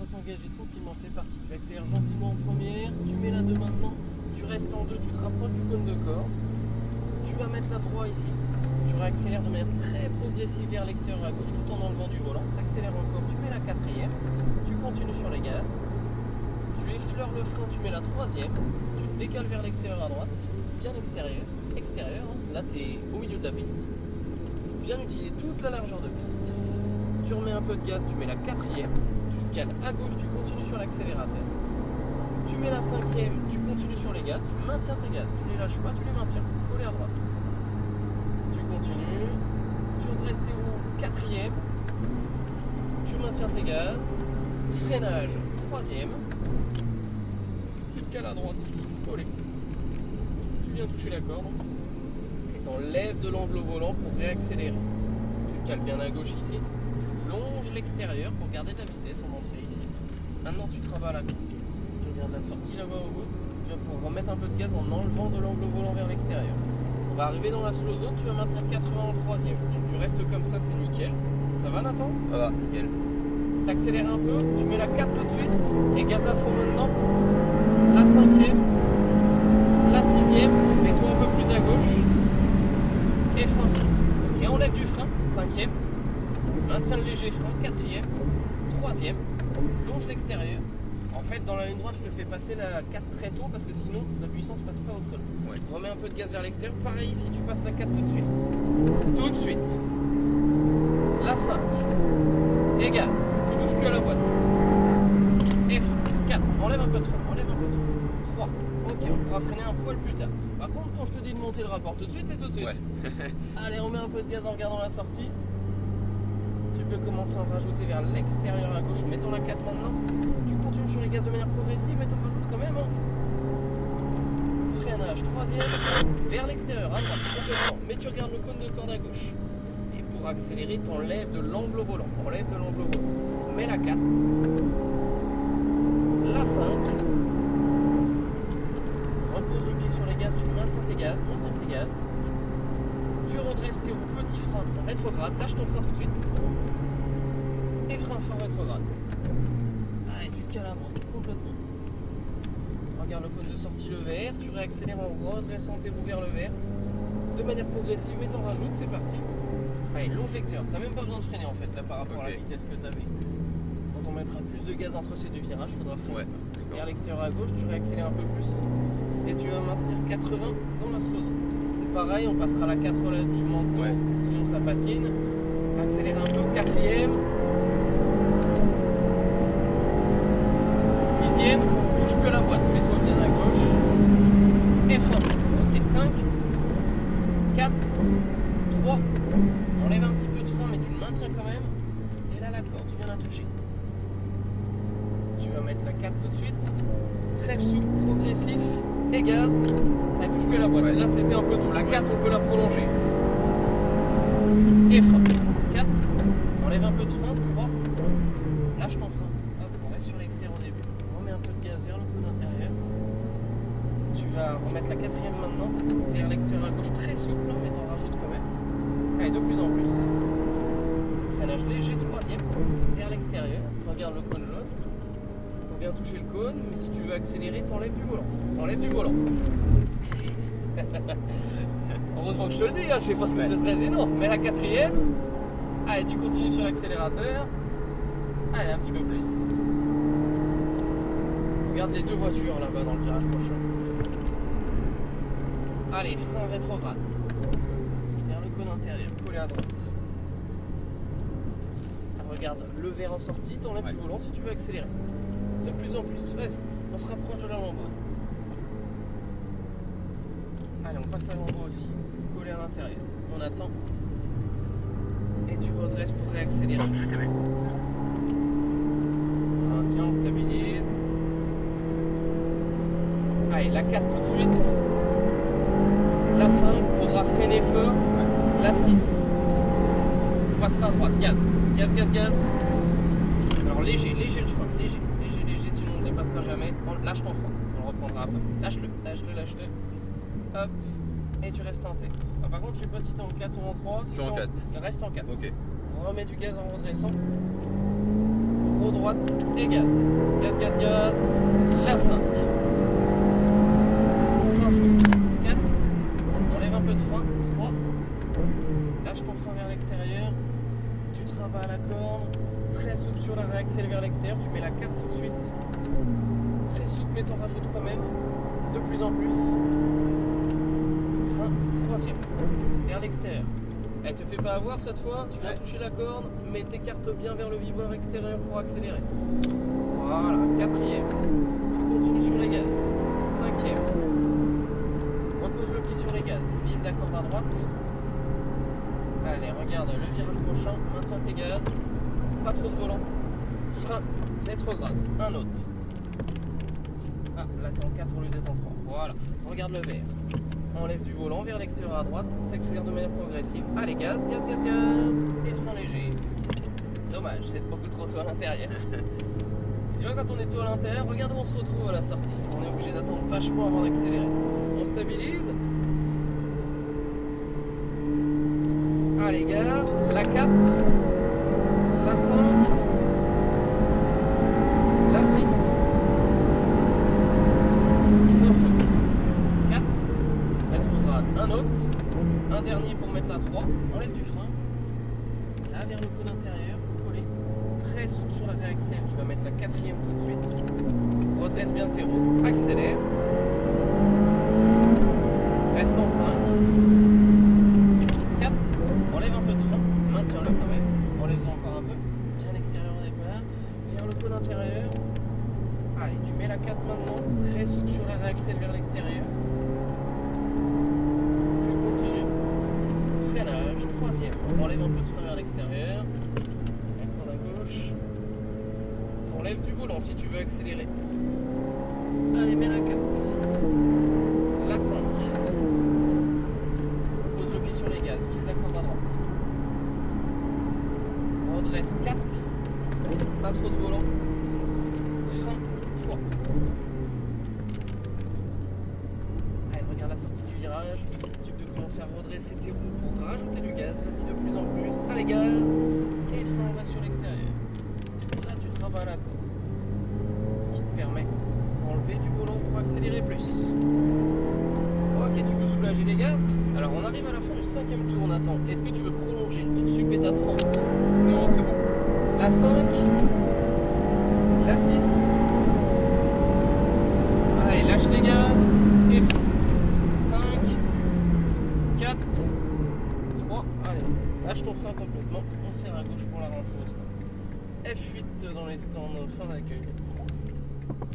à s'engager tranquillement, c'est parti. Tu accélères gentiment en première, tu mets la 2 maintenant, tu restes en 2, tu te rapproches du cône de corde. Tu vas mettre la 3 ici, tu réaccélères de manière très progressive vers l'extérieur à gauche tout en enlevant du volant. Tu accélères encore, tu mets la 4e, tu continues sur les gaz, tu effleures le frein, tu mets la 3e, tu te décales vers l'extérieur à droite, bien extérieur, hein. Là tu es au milieu de la piste, bien utiliser toute la largeur de piste. Tu remets un peu de gaz, tu mets la 4e, tu te cales à gauche, tu continues sur l'accélérateur. Tu mets la 5e, tu continues sur les gaz, tu maintiens tes gaz, tu les lâches pas, tu les maintiens, collés à droite. Tu continues, tu redresses tes roues, 4e, tu maintiens tes gaz, freinage, 3e, tu te cales à droite ici, collé. Tu viens toucher la corde et t'enlèves de l'angle au volant pour réaccélérer. Tu te cales bien à gauche ici, tu longes l'extérieur pour garder de la vitesse en entrée ici. Maintenant tu travailles à la corde. De la sortie là-bas au bout, tu vas pouvoir remettre un peu de gaz en enlevant de l'angle volant vers l'extérieur. On va arriver dans la slow zone, tu vas maintenir 80 en 3e. Donc tu restes comme ça, c'est nickel. Ça va Nathan? Ça va, nickel. Tu accélères un peu, tu mets la 4 tout de suite et gaz à fond maintenant. La 5e, la 6e, mets-toi un peu plus à gauche et frein. Ok, enlève du frein, 5e, maintiens le léger frein, 4e, 3e, longe l'extérieur. En fait, dans la ligne droite, je te fais passer la 4 très tôt parce que sinon la puissance passe pas au sol. Ouais. Remets un peu de gaz vers l'extérieur. Pareil ici, tu passes la 4 tout de suite. Tout de suite. La 5. Et gaz. Tu touches plus à la boîte. Et frein. 4. Enlève un peu de frein. Enlève un peu de frein. 3. Ok, on pourra freiner un poil plus tard. Par contre, quand je te dis de monter le rapport tout de suite, c'est tout de suite. Ouais. Allez, on met un peu de gaz en regardant la sortie. Tu peux commencer à en rajouter vers l'extérieur à gauche en mettant la 4 maintenant. Tu continues sur les gaz de manière progressive et tu en rajoutes quand même. Hein. Freinage, 3e, vers l'extérieur à droite complètement. Mais tu regardes le cône de corde à gauche. Et pour accélérer, tu enlèves de l'angle au volant. Enlève de l'angle au volant. Mets la 4. La 5. Repose le pied sur les gaz, tu maintiens tes gaz, Tu redresses tes roues, petit frein, rétrograde, lâche ton frein tout de suite. Et frein fort rétrograde. Allez, tu te cales à droite, complètement. Regarde le cône de sortie, le vert. Tu réaccélères en redressant tes roues vers le vert. De manière progressive, mais t'en rajoutes, c'est parti. Allez, longe l'extérieur. T'as même pas besoin de freiner en fait, là, par rapport à la vitesse que t'avais. Quand on mettra plus de gaz entre ces deux virages, il faudra freiner. Ouais, vers l'extérieur à gauche, tu réaccélères un peu plus. Et tu vas maintenir 80 dans la slow zone. Pareil, on passera la 4 relativement tôt, sinon ça patine. Accélère un peu, 4e. 6e, touche plus à la boîte, mets-toi bien à gauche. Et frein. Ok, 5, 4, 3. Enlève un petit peu de frein, mais tu le maintiens quand même. Et là, la corde, tu viens la toucher. Tu vas mettre la 4 tout de suite. Très souple, progressif. Et gaz. Elle touche plus à la boîte. Là, c'était un peu tôt. La 4, on peut la prolonger. Et frein. 4. Enlève un peu de frein. 3. Lâche ton frein. Hop, on reste sur l'extérieur au début. On remet un peu de gaz vers le cône intérieur. Tu vas remettre la 4e maintenant. Vers l'extérieur à gauche. Très souple, mais t'en rajoutes quand même. Allez, de plus en plus. Freinage léger. 3e. Vers l'extérieur. Regarde le cône jaune. On vient toucher le cône, mais si tu veux accélérer, t'enlèves du volant. Enlève du volant. Heureusement que je te le dis, hein, je sais pas ce que ce serait sinon. Mets la 4e. Allez, tu continues sur l'accélérateur. Allez, un petit peu plus. Regarde les deux voitures là-bas dans le virage prochain. Allez, frein rétrograde. Vers le cône intérieur, collé à droite. Regarde, le verre en sortie, t'enlèves du volant si tu veux accélérer. De plus en plus, vas-y, on se rapproche de la lambeau. Allez, on passe la lambeau aussi, collé à l'intérieur. On attend. Et tu redresses pour réaccélérer. Tiens, on stabilise. Allez, la 4 tout de suite. La 5, faudra freiner fort. La 6. On passera à droite, gaz. Gaz. Alors léger le frein, léger, sinon on ne dépassera jamais. Lâche ton frein, on le reprendra après. Lâche-le. Hop, et tu restes en T. Ah, par contre, je sais pas si tu es en 4 ou en 3. Si je suis en 4. Reste en 4. Ok. On remet du gaz en redressant. roue droite et gaz. Gaz, gaz, gaz. La 5. Frein feu. 4. Enlève un peu de frein. 3. Lâche ton frein vers l'extérieur. Tu travailles à la corde. Très souple sur la réaxel vers l'extérieur. Tu mets la 4 tout de suite. Très souple, mais t'en rajoutes quand même. De plus en plus. Frein. 3e. Vers l'extérieur. Elle te fait pas avoir cette fois, tu viens toucher la corde, mais t'écartes bien vers le vibreur extérieur pour accélérer. Voilà, 4e. Tu continues sur les gaz. 5e. Repose le pied sur les gaz, vise la corde à droite. Allez, regarde le virage prochain, maintiens tes gaz. Pas trop de volant. Frein, rétrograde, un autre. Ah, là t'es en 4 au lieu d'être en 3. Voilà, regarde le vert. Enlève du volant vers l'extérieur à droite, t'accélères de manière progressive. Allez, gaz, gaz, gaz, gaz, et frein léger. Dommage, c'est beaucoup trop tôt à l'intérieur. Tu vois, quand on est tôt à l'intérieur, regarde où on se retrouve à la sortie. On est obligé d'attendre vachement avant d'accélérer. On stabilise. Allez, gaz, la 4, la 5, la 6. Un autre, un dernier pour mettre la 3, enlève du frein, là vers le cône intérieur, collé, très souple sur la réaxel, tu vas mettre la 4e tout de suite, redresse bien tes roues, accélère, reste en 5, 4, enlève un peu de frein, maintiens-le quand même, enlève-en encore un peu, bien extérieur au départ, vers le cône intérieur, allez tu mets la 4 maintenant, très souple sur la réaxel vers l'extérieur, 3e, enlève un peu de frein vers l'extérieur, la corde à gauche, t'enlèves du volant si tu veux accélérer. Allez, mets la 4, la 5, repose le pied sur les gaz, vise la corde à droite, redresse 4, pas trop de volant, frein 3. Allez, regarde la sortie du virage. Commencer à redresser tes roues pour rajouter du gaz, vas-y de plus en plus, allez gaz, et frein, on reste sur l'extérieur. Là tu travailles à la corde, ce qui te permet d'enlever du volant pour accélérer plus. Ok, tu peux soulager les gaz. Alors on arrive à la fin du 5e tour, Nathan, est-ce que tu veux prolonger? Le tour sup est à 30. Non, c'est bon. La 5, la 6, allez lâche les gaz, et frein. 4, 3, allez, lâche ton frein complètement, on serre à gauche pour la rentrée au stand. F8 dans les stands fin d'accueil.